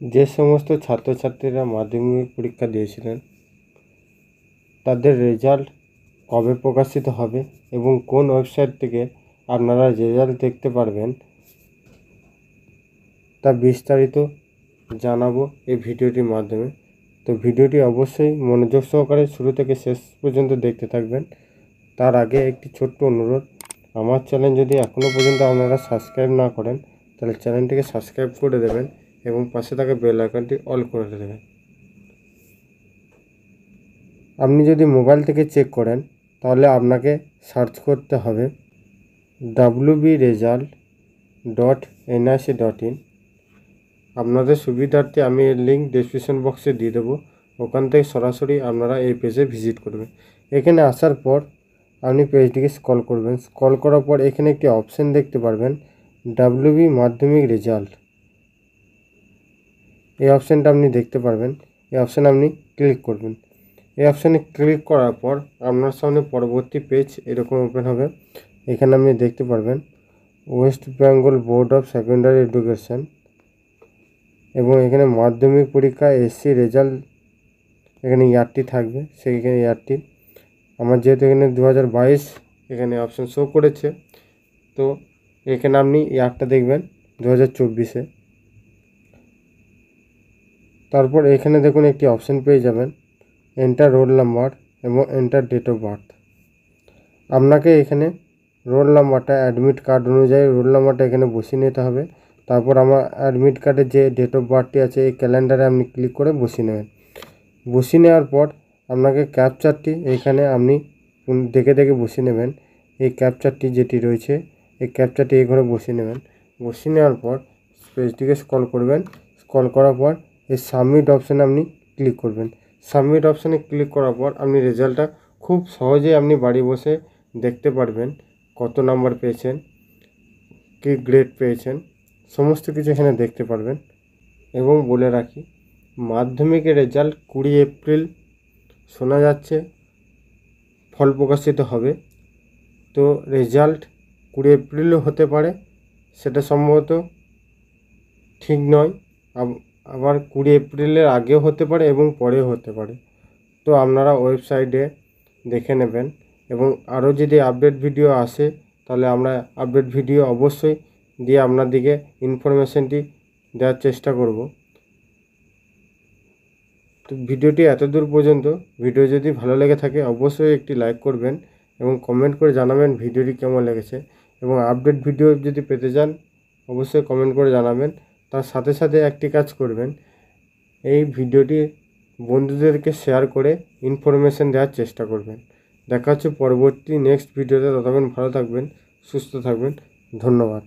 যে সমস্ত ছাত্রছাত্রীরা মাধ্যমিক পরীক্ষা দিয়েছিলেন তাদের রেজাল্ট কবে প্রকাশিত হবে এবং কোন ওয়েবসাইট থেকে আপনারা রেজাল্ট দেখতে পারবেন তা বিস্তারিত জানাবো এই ভিডিওটির মাধ্যমে। তো ভিডিওটি অবশ্যই মনোযোগ সহকারে শুরু থেকে শেষ পর্যন্ত দেখতে থাকবেন। তার আগে একটি ছোট্ট অনুরোধ, আমার চ্যানেল যদি এখনও পর্যন্ত আপনারা সাবস্ক্রাইব না করেন তাহলে চ্যানেলটিকে সাবস্ক্রাইব করে দেবেন এবং পাশে থাকা বেল আইকনটি অল করে দেবেন। আপনি যদি মোবাইল থেকে চেক করেন তাহলে আপনাকে সার্চ করতে হবে wbresult.nic.in। আপনাদের সুবিধার্থে আমি এর লিঙ্ক ডেসক্রিপশন বক্সে দিয়ে দেবো, ওখান থেকে সরাসরি আপনারা এই পেজে ভিজিট করবেন। এখানে আসার পর আপনি পেজটিকে স্ক্রল করবেন। স্ক্রল করার পর এখানে একটি অপশান দেখতে পারবেন WB মাধ্যমিক রেজাল্ট। এই অপশানটা আপনি দেখতে পারবেন। এই অপশানে আপনি ক্লিক করবেন। এই অপশানে ক্লিক করার পর আপনার সামনে পরবর্তী পেজ এরকম ওপেন হবে। এখানে আপনি দেখতে পারবেন West Bengal board of secondary education এবং এখানে মাধ্যমিক পরীক্ষা এসসি রেজাল্ট এখানে ইয়ারটি থাকবে, সেইখানে ইয়ারটি আমার যেহেতু এখানে 2022 এখানে অপশান শো করেছে, তো এখানে আপনি ইয়ারটা দেখবেন 2024-এ। তারপর এখানে দেখুন একটি অপশান পেয়ে যাবেন এন্টার রোল নাম্বার এবং এন্টার ডেট অফ বার্থ। আপনাকে এখানে রোল নাম্বারটা অ্যাডমিট কার্ড অনুযায়ী রোল নাম্বারটা এখানে বসিয়ে নিতে হবে। তারপর আমার অ্যাডমিট কার্ডের যে ডেট অফ বার্থটি আছে এই ক্যালেন্ডারে আপনি ক্লিক করে বসিয়ে নেবেন। বসিয়ে নেওয়ার পর আপনাকে ক্যাপচারটি এইখানে আপনি দেখে দেখে বসিয়ে নেবেন। এই ক্যাপচারটি যেটি রয়েছে এই ক্যাপচারটি এই ঘরে বসিয়ে নেবেন। বসিয়ে নেওয়ার পর পেজটিকে স্ক্রল করবেন। স্ক্রল করার পর এই সাবমিট অপশানে আপনি ক্লিক করবেন। সাবমিট অপশানে ক্লিক করার পর আপনি রেজাল্টটা খুব সহজেই আপনি বাড়ি বসে দেখতে পারবেন, কত নাম্বার পেয়েছেন, কী গ্রেড পেয়েছেন, সমস্ত কিছু এখানে দেখতে পারবেন। এবং বলে রাখি মাধ্যমিকের রেজাল্ট 20 এপ্রিল শোনা যাচ্ছে ফল প্রকাশিত হবে। তো রেজাল্ট 20 এপ্রিলও হতে পারে, সেটা সম্ভবত ঠিক নয়। আবার 20 এপ্রিলের আগেও হতে পারে এবং পরেও হতে পারে। তো আপনারা ওয়েবসাইটে দেখে নেবেন এবং আরও যদি আপডেট ভিডিও আসে তাহলে আমরা আপডেট ভিডিও অবশ্যই দিয়ে আপনাদেরকে ইনফরমেশনটি দেওয়ার চেষ্টা করব। তো ভিডিওটি এতদূর পর্যন্ত, ভিডিও যদি ভালো লেগে থাকে অবশ্যই একটি লাইক করবেন এবং কমেন্ট করে জানাবেন ভিডিওটি কেমন লেগেছে। এবং আপডেট ভিডিও যদি পেতে চান অবশ্যই কমেন্ট করে জানাবেন। তার সাথে সাথে একটি কাজ করবেন, এই ভিডিওটি বন্ধুদেরকে শেয়ার করে ইনফরমেশন দেওয়ার চেষ্টা করবেন। দেখা হচ্ছে পরবর্তী নেক্সট ভিডিওতে। ততক্ষণ ভালো থাকবেন, সুস্থ থাকবেন। ধন্যবাদ।